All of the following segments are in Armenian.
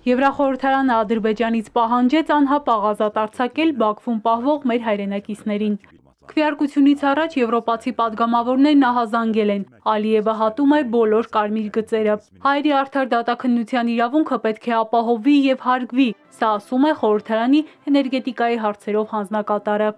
Եվրախորհրդարանը Ադրբեջանից պահանջեց անհապաղ ազատ արձակել Բաքվում պահվող մեր հայրենակիցներին։ Քվեարկությունից առաջ եվրոպացի падգամավորներն ահազանգել են։ Ալիևը հատում է բոլոր կարմիր գծերը։ Հայերի արդար դատաքննության իրավունքը պետք է ապահովվի եւ հարգվի, սա ասում է խորհրդարանի էներգետիկայի հարցերով հանձնակատարը։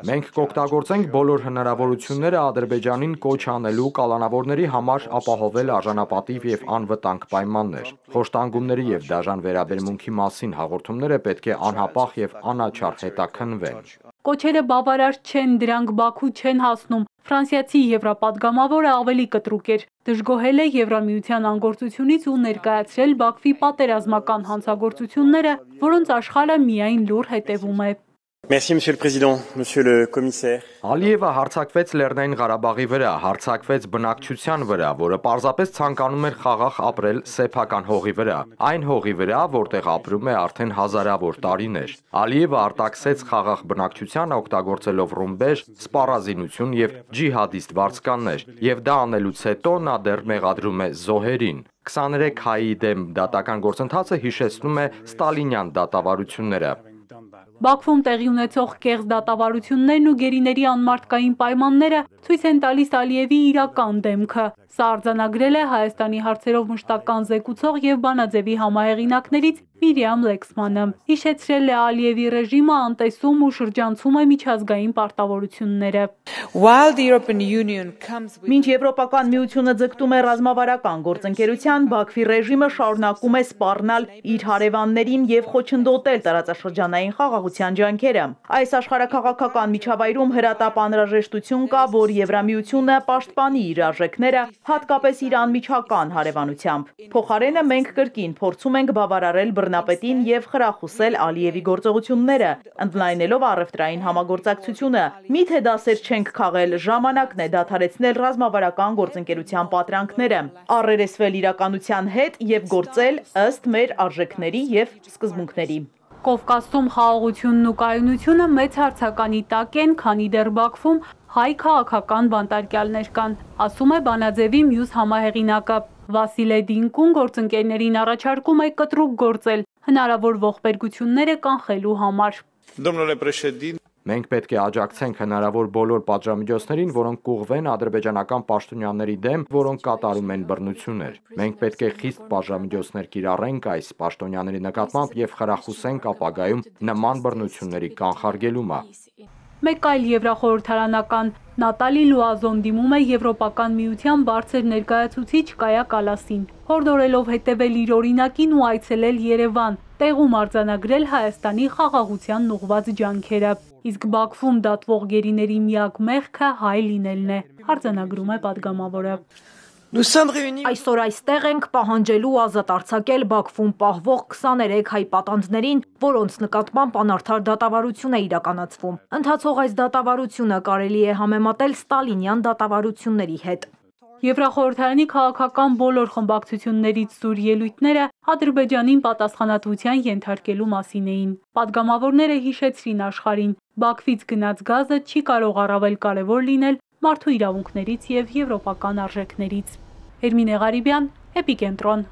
Մենք կօգտագործենք բոլոր հնարավորությունները Ադրբեջանին կոչ անելու կալանավորների համար ապահովել արժանապատիվ եւ անվտանգ պայմաններ։ Խոշտանգումների եւ դաժան վերաբերմունքի մասին հաղորդումները պետք է անհապաղ եւ անաչառ հետաքննվեն։ Կոչերը բավարար չեն, դրանք Բաքու չեն հասնում։ Ֆրանսիացի եվրապադգամավորը ավելի կտրուկ էր, դժգոհել է Եվրամիության անգործությունից ու ներկայացրել Բաքվի պատերազմական հանցագործությունները, որոնց աշխարհը միայն լուր հետևում է։ Merci, Monsieur le Président, Monsieur le Commissaire. Ալիևը հարձակվեց Լեռնային Ղարաբաղի վրա, հարձակվեց բնակչության վրա, որը պարզապես ցանկանում էր խաղաղ ապրել սեփական հողի վրա, այն հողի վրա, որտեղ ապրում է արդեն հազարավոր տարիներ։ Ալիևը արտաքսեց խաղաղ բնակչությանը օգտագործելով ռումբեր, սպառազինություն եւ ջիհադիստ վարձկաններ, եւ դա անելուց հետո նա դեռ մեղադրում է զոհերին։ 23 հայի դեմ դատական գործընթացը հիշեցնում է ստալինյան դատավարությունները։ Բաքվում տեղի ունեցող կեղծ դատավարություններն ու գերիների անմարդկային պայմանները ցույց են տալիս Ալիևի իրական դեմքը։ Սա արձանագրել է Հայաստանի հարցերով մշտական զեկուցող եւ Բանաձևի համահեղինակներից Միրիամ Լեքսմանը։ Հիշեցրել է Ալիևի ռեժիմը անտեսում ու շրջանցում է միջազգային պարտավորությունները։ Մինչ Եվրոպական միությունը ձգտում է ռազմավարական գործընկերության, Բաքվի ռեժիմը շարունակում է սպառնալ իր հարևաններին եւ խոչընդոտել տարածաշրջանային խաղաղության ջանքերը։ Այս աշխարհաքաղաքական միջավայրում հրատապ անհրաժեշտություն կա, որ Եվրամիությունը պաշտպանի իր արժեքները, հատկապես իր անմիջական հարևանությամբ։ Փոխարենը մենք կրկին փորձում ենք բավարարել բռնապետին եւ խրախուսել Ալիևի գործողությունները, ընդլայնելով առևտրային համագործակցությունը։ Միթե դասեր չենք քաղել, ժամանակն է դադարեցնել ռազմավարական գործընկերության պատրանքները, առերեսվել իրականության հետ եւ գործել ըստ մեր արժեքների եւ սկզբունքների։ Կովկասում խաղաղությունն ու կայունությունը մեծ հարցականի տակ են, քանի դեռ Բաքվում հայ քաղաքական բանտարկյալներ կան, ասում է Բանաձևի մյուս համահեղինակը։ Վասիլե Դինկուն գործընկերներին առաջարկում է կտրուկ գործել, հնարավոր ողբերգությունները կանխելու համար։ Մենք պետք է աջակցենք հնարավոր բոլոր պատժամիջոցներին, որոնք կուղղվեն ադրբեջանական պաշտոնյաների դեմ, որոնք կատարում են բռնություններ։ Մենք պետք է խիստ պատժամիջոցներ կիրառենք այս պաշտոնյաների նկատմամբ եւ խրախուսենք ապագայում նման բռնությունների կանխարգելումը։ Մեկ այլ եվրախորհրդարանական Նատալի Լուազոն դիմում է Եվրոպական միության բարձր ներկայացուցիչ Կայա Կալասին, հորդորելով հետևել իր օրինակին ու այցելել Երևան, տեղում արձանագրել Հայաստանի խաղաղությանն ուղղված ջանքերը։ Իսկ Բաքվում դատվող գերիների միակ մեղքը հայ լինելն է, արձանագրում է падգամավորը։ Այսօր այստեղ ենք պահանջելու ազատ արձակել Բաքվում պահվող 23 հայ պատանդներին, որոնց նկատմամբ անարդար դատավարություն է իրականացվում։ Ընթացող այս դատավարությունը կարելի է համեմատել ստալինյան դատավարությունների հետ։ Եվրախորհրդարանի քաղաքական բոլոր խմբակցություններից սուր ելույթները Ադրբեջանին պատասխանատվության ենթարկելու մասին էին։ Падգամավորները հիշեցրին աշխարհին, Բաքվից գնաց գազը չի կարող առավել կարևոր լինել մարդու իրավունքներից եւ եվրոպական արժեքներից։ Էրմինե Ղարիբյան, Էպիկենտրոն։